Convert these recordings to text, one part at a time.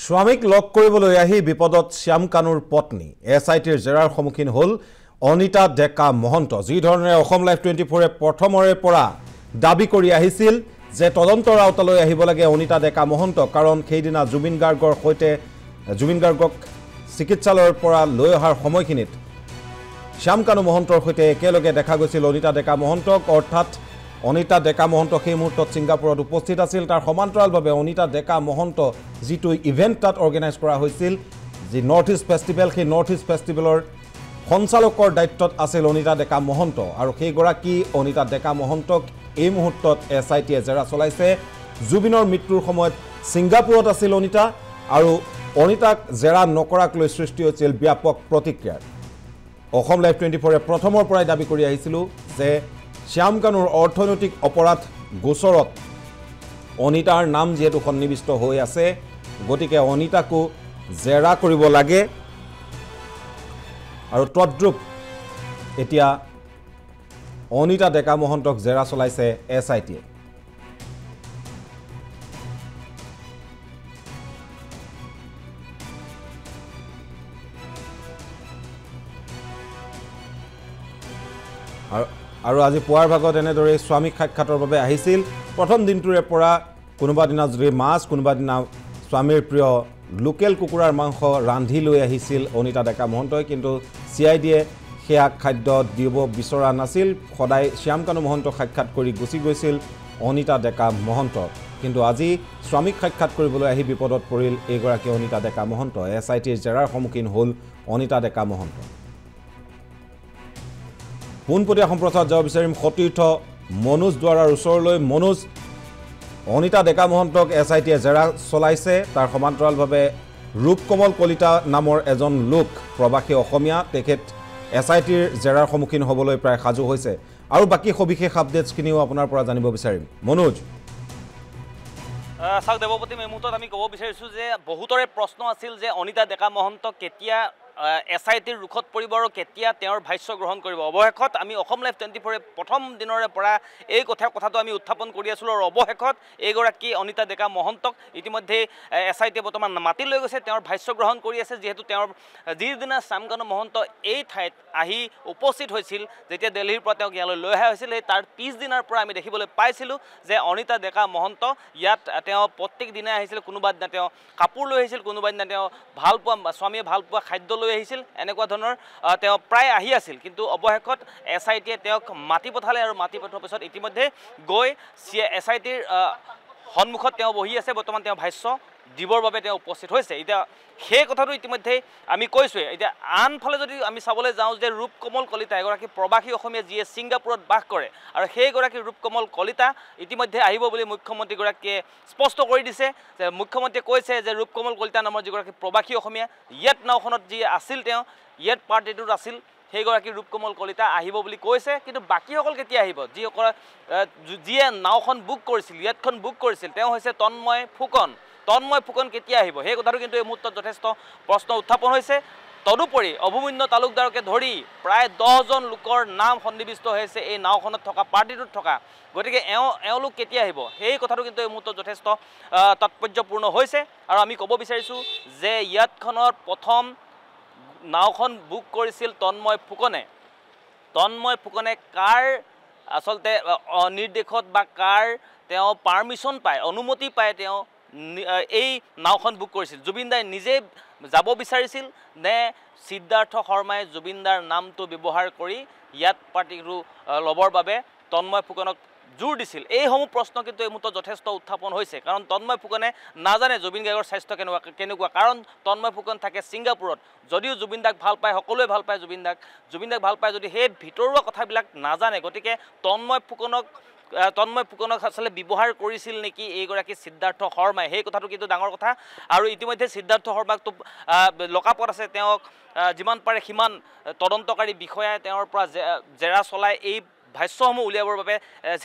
স্বামীক লগ কৰিবলৈ আহি বিপদত শ্যাম কানুৰ পত্নী এছআইটিৰ জেৰাৰ সন্মুখীন হ'ল অনিতা ডেকা মহন্ত যি ধৰণে অসম লাইভ 24 প্ৰথমৰে পৰা দাবী কৰি আহিছিল যে তদন্তৰ আওতালৈ আহিব লাগে অনিতা ডেকা মহন্ত কাৰণ সেইদিনা জুবিন গাৰ্গক চিকিৎসালয়ৰ পৰা লৈ অহাৰ সময়খিনিত শ্যাম কানু মহন্তৰ সৈতে একেলগে দেখা গৈছিল অনিতা ডেকা মহন্তক অৰ্থাৎ অনিতা ডেকা মহন্ত সেই মুহূৰ্তত সিংগাপুৰত উপস্থিত আছিল তাৰ সমান্তৰালভাৱে অনিতা ডেকা মহন্ত যিটো ইভেন্ট তাত অৰ্গেনাইজ কৰা হৈছিল যি নৰ্থ ইষ্ট ফেষ্টিভেল সেই নৰ্থ ইষ্ট ফেষ্টিভেলৰ সঞ্চালকৰ দায়িত্বত আছিল অনিতা ডেকা মহন্ত আৰু সেইগৰাকী অনিতা ডেকা মহন্তক এই মুহূৰ্তত এছআইটিয়ে জেৰা চলাইছে জুবিনৰ মৃত্যুৰ সময়ত সিংগাপুৰত আছিল অনিতা আৰু অনিতাক জেৰা নকৰাক লৈ সৃষ্টি হৈছিল ব্যাপক প্ৰতিক্ৰিয়া অসম লাইভ 24 প্ৰথমৰ পৰাই দাবী কৰি আহিছিল যে শ্যাম কানুৰ অৰ্থনৈতিক অপৰাধ গোচৰত অনিতাৰ নাম যেহেতু সন্নিবিষ্ট হৈ আছে গতিকে অনিতাকো জেৰা কৰিব লাগে আৰু তদ্ৰুপ এতিয়া অনিতা ডেকা মহন্তক জেৰা চলাইছে এছআইটিয়ে আৰু আজি পুৱাৰ ভাগত এনেদৰে স্বামীক সাক্ষাতৰ বাবে আহিছিল প্ৰথম দিনটোৰে পৰা কোনোবা দিনা যদি মাছ কোনোবা দিনা স্বামীৰ প্ৰিয় লোকেল কুকুৰাৰ মাংস ৰান্ধি লৈ আহিছিল অনিতা ডেকা মহন্তই কিন্তু সিআইডিয়ে সেয়া খাদ্য দিব বিচৰা নাছিল সদায় শ্যাম কানু মহন্তক সাক্ষাৎ কৰি গুচি গৈছিল অনিতা ডেকা মহন্ত কিন্তু আজি স্বামীক সাক্ষাৎ কৰিবলৈ আহি বিপদত পৰিল এইগৰাকী অনিতা ডেকা মহন্ত এছআইটিৰ জেৰাৰ সন্মুখীন হ'ল অনিতা ডেকা মহন্ত পোনপটীয়া সম্প্ৰচাৰত যাব বিচাৰিম সতীৰ্থ মনোজ দুৱাৰাৰ ওচৰলৈ মনোজ অনিতা ডেকা মহন্তক এছআইটিয়ে জেৰা চলাইছে তাৰ সমান্তৰালভাৱে ৰূপকমল কলিতা নামৰ এজন লোক প্ৰবাসী অসমীয়া তেখেত এছআইটিৰ জেৰাৰ সন্মুখীন হ'বলৈ প্ৰায় সাজু হৈছে আৰু বাকি সবিশেষ আপডেটছখিনিও আপোনাৰ পৰা জানিব বিচাৰিম মনোজ চাওক দেৱপতি এই মুহূৰ্তত আমি ক'ব বিচাৰিছোঁ যে বহুতৰে প্ৰশ্ন আছিল যে অনিতা ডেকা মহন্ত কেতিয়া এছআইটিৰ ৰুখত পৰিব আৰু কেতিয়া তেওঁৰ ভাষ্য গ্ৰহণ কৰিব অৱশেষত আমি অসম লাইভ 24 প্ৰথম দিনৰে পৰা এই কথাটো আমি উত্থাপন কৰি আছিলোঁ আৰু অৱশেষত এইগৰাকী অনিতা ডেকা মহন্তক ইতিমধ্যে এছআইটিয়ে বৰ্তমান মাতি লৈ গৈছে তেওঁৰ ভাষ্য গ্ৰহণ কৰি আছে যিহেতু তেওঁৰ যিদিনা শ্যাম কানু মহন্ত এই ঠাইত আহি উপস্থিত হৈছিল যেতিয়া দিল্লীৰ পৰা তেওঁক ইয়ালৈ লৈ অহা হৈছিল সেই তাৰ পিছদিনাৰ পৰা আমি দেখিবলৈ পাইছিলোঁ যে অনিতা ডেকা মহন্ত ইয়াত তেওঁ প্ৰত্যেক দিনাই আহিছিল কোনোবা দিনা তেওঁ কাপোৰ লৈ আহিছিল কোনোবা দিনা তেওঁ স্বামীয়ে ভালপোৱা খাদ্য লৈ আহিছিল এনেকুৱা ধৰণৰ তেওঁ প্ৰায় আহি আছিল কিন্তু অৱশেষত এছআইটিয়ে তেওঁক মাতি পঠালে আৰু মাতি পঠোৱাৰ পিছত ইতিমধ্যে গৈ এছআইটিৰ সন্মুখত তেওঁ বহি আছে বৰ্তমান তেওঁ ভাষ্য দিবৰ বাবে তেওঁ উপস্থিত হৈছে এতিয়া সেই কথাটো ইতিমধ্যে আমি কৈছোঁৱে এতিয়া আনফালে যদি আমি চাবলৈ যাওঁ যে ৰূপকমল কলিতা এগৰাকী প্ৰবাসী অসমীয়া যিয়ে ছিংগাপুৰত বাস কৰে আৰু সেইগৰাকী ৰূপকমল কলিতা ইতিমধ্যে আহিব বুলি মুখ্যমন্ত্ৰীগৰাকীয়ে স্পষ্ট কৰি দিছে যে মুখ্যমন্ত্ৰীয়ে কৈছে যে ৰূপকমল কলিতা নামৰ যিগৰাকী প্ৰবাসী অসমীয়া ইয়াত নাওখনত যি আছিল তেওঁ ইয়াত পাৰ্টিটোত আছিল সেইগৰাকী ৰূপকমল কলিতা আহিব বুলি কৈছে কিন্তু বাকীসকল কেতিয়া আহিব যিয়ে নাওখন বুক কৰিছিল ইয়াতখন বুক কৰিছিল তেওঁ হৈছে তন্ময় ফুকন কেতিয়া আহিব সেই কথাটো কিন্তু এই মুহূৰ্তত যথেষ্ট প্ৰশ্ন উত্থাপন হৈছে তদুপৰি অভিমন্যু তালুকদাৰকে ধৰি প্ৰায় 10জন লোকৰ নাম সন্নিবিষ্ট হৈছে এই নাওখনত থকা পাৰ্টিটোত থকা গতিকে এওঁলোক কেতিয়া আহিব সেই কথাটো কিন্তু এই মুহূৰ্তত যথেষ্ট তাৎপৰ্যপূৰ্ণ হৈছে আৰু আমি ক'ব বিচাৰিছোঁ যে ইয়াতখনৰ প্ৰথম নাওখন বুক কৰিছিল তন্ময় ফুকনে কাৰ আচলতে নিৰ্দেশত বা কাৰ তেওঁ পাৰ্মিশ্যন পায় অনুমতি পায় তেওঁ এই নাওখন বুক কৰিছিল জুবিনদাই নিজে যাব বিচাৰিছিল নে সিদ্ধাৰ্থ শৰ্মাই জুবিনদাৰ নামটো ব্যৱহাৰ কৰি ইয়াত পাৰ্টিটো ল'বৰ বাবে তন্ময় ফুকনক জোৰ দিছিল এইসমূহ প্ৰশ্ন কিন্তু এই মুহূৰ্তত যথেষ্ট উত্থাপন হৈছে কাৰণ তন্ময় ফুকনে নাজানে জুবিন গাৰ্গৰ স্বাস্থ্য কেনেকুৱা কাৰণ তন্ময় ফুকন থাকে ছিংগাপুৰত যদিও জুবিনদাক ভাল পায় সকলোৱে ভাল পায় জুবিনদাক ভাল পায় যদি সেই ভিতৰুৱা কথাবিলাক নাজানে গতিকে তন্ময় ফুকনক আচলতে ব্যৱহাৰ কৰিছিল নেকি এইগৰাকী সিদ্ধাৰ্থ শৰ্মাই সেই কথাটো কিন্তু ডাঙৰ কথা আৰু ইতিমধ্যে সিদ্ধাৰ্থ শৰ্মাকতো লকআপত আছে তেওঁক যিমান পাৰে সিমান তদন্তকাৰী বিষয়াই তেওঁৰ পৰা জেৰা চলাই এই ভাষ্যসমূহ উলিয়াবৰ বাবে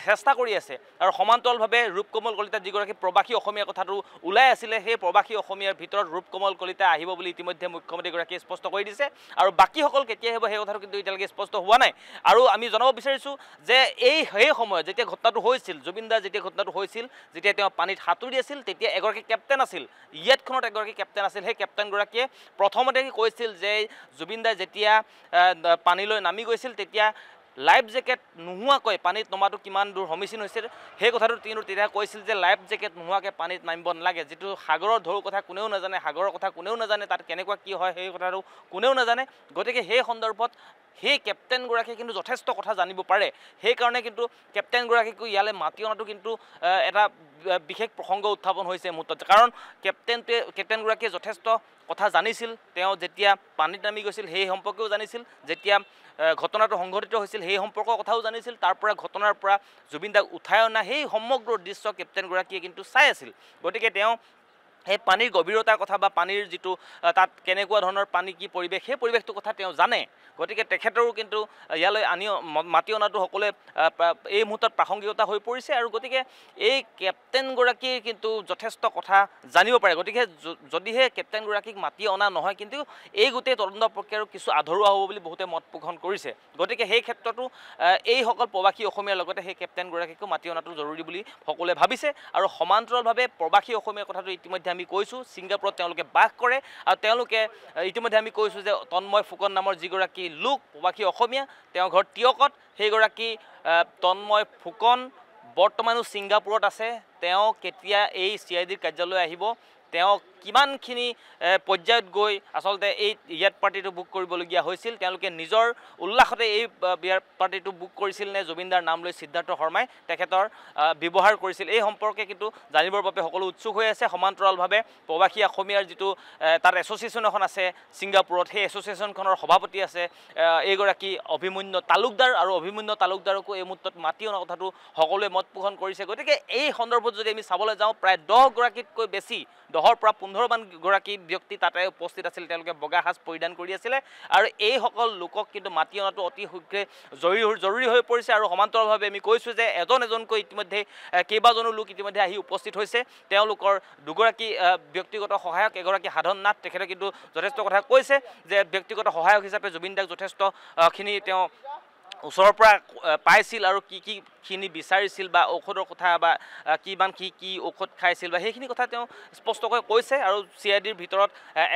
চেষ্টা কৰি আছে আৰু সমান্তৰালভাৱে ৰূপকমল কলিতা যিগৰাকী প্ৰবাসী অসমীয়া কথাটো ওলাই আছিলে সেই প্ৰবাসী অসমীয়াৰ ভিতৰত ৰূপকমল কলিতা আহিব বুলি ইতিমধ্যে মুখ্যমন্ত্ৰীগৰাকীয়ে স্পষ্ট কৰি দিছে আৰু বাকীসকল কেতিয়া আহিব সেই কথাটো কিন্তু এতিয়ালৈকে স্পষ্ট হোৱা নাই আৰু আমি জনাব বিচাৰিছোঁ যে সেই সময়ত যেতিয়া ঘটনাটো হৈছিল জুবিন দাৰ যেতিয়া ঘটনাটো হৈছিল যেতিয়া তেওঁ পানীত সাঁতুৰি আছিল তেতিয়া এগৰাকী কেপ্টেইন আছিল ইয়াতখনত এগৰাকী কেপ্টেইন আছিল সেই কেপ্টেইনগৰাকীয়ে প্ৰথমতে কৈছিল যে জুবিন দাই যেতিয়া পানীলৈ নামি গৈছিল তেতিয়া লাইফ জেকেট নোহোৱাকৈ পানীত নমাটো কিমান দূৰ সমীচীন হৈছিল সেই কথাটো কিন্তু তেতিয়া কৈছিল যে লাইফ জেকেট নোহোৱাকৈ পানীত নামিব নালাগে যিটো সাগৰৰ ঢৌৰ কথা কোনেও নাজানে সাগৰৰ কথা কোনেও নাজানে তাত কেনেকুৱা কি হয় সেই কথাটো কোনেও নাজানে গতিকে সেই সন্দৰ্ভত সেই কেপ্টেইনগৰাকীয়ে কিন্তু যথেষ্ট কথা জানিব পাৰে সেইকাৰণে কিন্তু কেপ্টেইনগৰাকীকো ইয়ালৈ মাতি অনাটো কিন্তু এটা বিশেষ প্ৰসংগ উত্থাপন হৈছে মুহূৰ্তত কাৰণ কেপ্টেইনগৰাকীয়ে যথেষ্ট কথা জানিছিল তেওঁ যেতিয়া পানীত নামি গৈছিল সেই সম্পৰ্কেও জানিছিল যেতিয়া ঘটনাটো সংঘটিত হৈছিল সেই সম্পৰ্কৰ কথাও জানিছিল তাৰ পৰা ঘটনাৰ পৰা জুবিন দাক উঠাই অনা সেই সমগ্ৰ দৃশ্য কেপ্টেইনগৰাকীয়ে কিন্তু চাই আছিল গতিকে তেওঁ সেই পানীৰ গভীৰতাৰ কথা বা পানীৰ যিটো তাত কেনেকুৱা ধৰণৰ পানী কি পৰিৱেশ সেই পৰিৱেশটোৰ কথা তেওঁ জানে গতিকে তেখেতৰো কিন্তু ইয়ালৈ মাতি অনাটো সকলোৱে এই মুহূৰ্তত প্ৰাসংগিকতা হৈ পৰিছে আৰু গতিকে এই কেপ্টেইনগৰাকীয়ে কিন্তু যথেষ্ট কথা জানিব পাৰে গতিকে যদিহে কেপ্টেইনগৰাকীক মাতি অনা নহয় কিন্তু এই গোটেই তদন্ত প্ৰক্ৰিয়াৰো কিছু আধৰুৱা হ'ব বুলি বহুতে মত পোষণ কৰিছে গতিকে সেই ক্ষেত্ৰতো এইসকল প্ৰবাসী অসমীয়াৰ লগতে সেই কেপ্টেইনগৰাকীকো মাতি অনাটো জৰুৰী বুলি সকলোৱে ভাবিছে আৰু সমান্তৰালভাৱে প্ৰবাসী অসমীয়াৰ কথাটো ইতিমধ্যে আমি কৈছোঁ ছিংগাপুৰত তেওঁলোকে বাস কৰে আৰু তেওঁলোকে ইতিমধ্যে আমি কৈছোঁ যে তন্ময় ফুকন নামৰ যিগৰাকী লোক প্ৰবাসী অসমীয়া তেওঁ ঘৰ টিয়কত সেইগৰাকী তন্ময় ফুকন বৰ্তমানো ছিংগাপুৰত আছে তেওঁ কেতিয়া এই CIDৰ কাৰ্যালয় আহিব তেওঁ কিমানখিনি পৰ্যায়ত গৈ আচলতে এই ইয়াত পাৰ্টিটো বুক কৰিবলগীয়া হৈছিল তেওঁলোকে নিজৰ উল্লাসতে এই বিয়াৰ পাৰ্টিটো বুক কৰিছিল নে জুবিনদাৰ নাম লৈ সিদ্ধাৰ্থ শৰ্মাই তেখেতৰ ব্যৱহাৰ কৰিছিল এই সম্পৰ্কে কিন্তু জানিবৰ বাবে সকলো উৎসুক হৈ আছে সমান্তৰালভাৱে প্ৰবাসী অসমীয়াৰ যিটো তাৰ এছ'চিয়েশ্যন এখন আছে ছিংগাপুৰত সেই এছ'চিয়েশ্যনখনৰ সভাপতি আছে এইগৰাকী অভিমন্যু তালুকদাৰ আৰু অভিমন্যু তালুকদাৰকো এই মুহূৰ্তত মাতি অনা কথাটো সকলোৱে মত পোষণ কৰিছে গতিকে এই সন্দৰ্ভত যদি আমি চাবলৈ যাওঁ প্ৰায় 10 গৰাকীতকৈ বেছি 10ৰ পৰা 15মান গৰাকী ব্যক্তি তাতে উপস্থিত আছিল তেওঁলোকে বগা সাজ পৰিধান কৰি আছিলে আৰু এইসকল লোকক কিন্তু মাতি অনাটো অতি শীঘ্ৰে জৰুৰী হৈ পৰিছে আৰু সমান্তৰালভাৱে আমি কৈছোঁ যে এজনকৈ ইতিমধ্যে কেইবাজনো লোক ইতিমধ্যে আহি উপস্থিত হৈছে তেওঁলোকৰ দুগৰাকী ব্যক্তিগত সহায়ক এগৰাকী সাধন নাথ তেখেতে কিন্তু যথেষ্ট কথা কৈছে যে ব্যক্তিগত সহায়ক হিচাপে জুবিন দাক যথেষ্টখিনি তেওঁ ওচৰৰ পৰা পাইছিল আৰু কিখিনি বিচাৰিছিল বা ঔষধৰ কথা বা কিমান কি ঔষধ খাইছিল বা সেইখিনি কথা তেওঁ স্পষ্টকৈ কৈছে আৰু CIDৰ ভিতৰত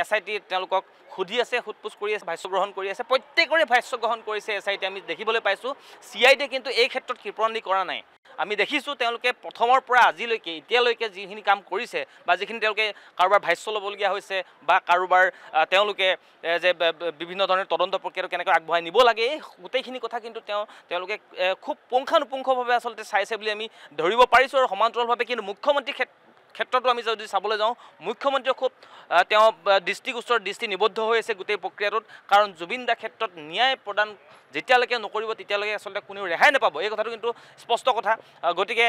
SIT তেওঁলোকক সুধি আছে সোধপোছ কৰি আছে ভাষ্য গ্ৰহণ কৰি আছে প্ৰত্যেকৰে ভাষ্য গ্ৰহণ কৰিছে SIT আমি দেখিবলৈ পাইছোঁ CID কিন্তু এই ক্ষেত্ৰত কৃপণালি কৰা নাই আমি দেখিছোঁ তেওঁলোকে প্ৰথমৰ পৰা আজিলৈকে এতিয়ালৈকে যিখিনি কাম কৰিছে বা যিখিনি তেওঁলোকে কাৰোবাৰ ভাষ্য ল'বলগীয়া হৈছে বা কাৰোবাৰ তেওঁলোকে যে বিভিন্ন ধৰণৰ তদন্ত প্ৰক্ৰিয়াটো কেনেকৈ আগবঢ়াই নিব লাগে এই গোটেইখিনি কথা কিন্তু তেওঁলোকে খুব পুংখানুপুংখভাৱে আচলতে চাইছে বুলি আমি ধৰিব পাৰিছোঁ আৰু সমান্তৰালভাৱে কিন্তু মুখ্যমন্ত্ৰী ক্ষেত্ৰতো আমি যদি চাবলৈ যাওঁ মুখ্যমন্ত্ৰীয়ে খুব তেওঁ দৃষ্টি নিবদ্ধ হৈ আছে গোটেই প্ৰক্ৰিয়াটোত কাৰণ জুবিন দাৰ ক্ষেত্ৰত ন্যায় প্ৰদান যেতিয়ালৈকে নকৰিব তেতিয়ালৈকে আচলতে কোনেও ৰেহাই নাপাব এই কথাটো কিন্তু স্পষ্ট কথা গতিকে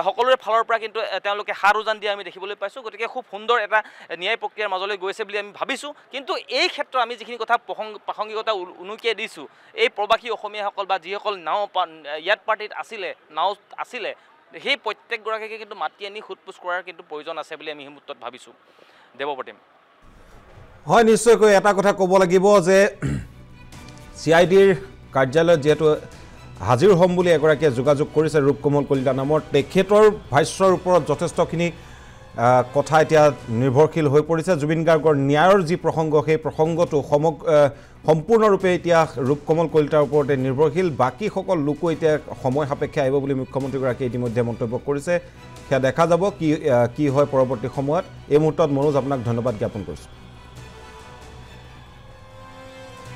সকলোৰে ফালৰ পৰা কিন্তু তেওঁলোকে হাত উজান দিয়া আমি দেখিবলৈ পাইছোঁ গতিকে খুব সুন্দৰ এটা ন্যায় প্ৰক্ৰিয়াৰ মাজলৈ গৈছে বুলি আমি ভাবিছোঁ কিন্তু এই ক্ষেত্ৰত আমি যিখিনি কথা প্ৰাসংগিকতা উনুকিয়াই দিছোঁ এই প্ৰবাসী অসমীয়াসকল বা যিসকল ইয়াত পাৰ্টিত আছিলে সেই প্ৰত্যেকগৰাকীকে কিন্তু মাতি আনি সোধপোছ কৰাৰ কিন্তু প্ৰয়োজন আছে বুলি আমি এই মুহূৰ্তত ভাবিছোঁ দেৱপ্ৰতিম হয় নিশ্চয়কৈ এটা কথা ক'ব লাগিব যে CIDৰ কাৰ্যালয়ত যেহেতু হাজিৰ হ'ম বুলি এগৰাকীয়ে যোগাযোগ কৰিছে ৰূপকমল কলিতা নামৰ তেখেতৰ ভাষ্যৰ ওপৰত যথেষ্টখিনি কথা এতিয়া নিৰ্ভৰশীল হৈ পৰিছে জুবিন গাৰ্গৰ ন্যায়ৰ যি প্ৰসংগ সেই প্ৰসংগটো সম্পূৰ্ণৰূপে এতিয়া ৰূপকমল কলিতাৰ ওপৰতে নিৰ্ভৰশীল বাকীসকল লোকো এতিয়া সময় সাপেক্ষে আহিব বুলি মুখ্যমন্ত্ৰীগৰাকীয়ে ইতিমধ্যে মন্তব্য কৰিছে সেয়া দেখা যাব কি হয় পৰৱৰ্তী সময়ত এই মুহূৰ্তত মনোজ আপোনাক ধন্যবাদ জ্ঞাপন কৰিছোঁ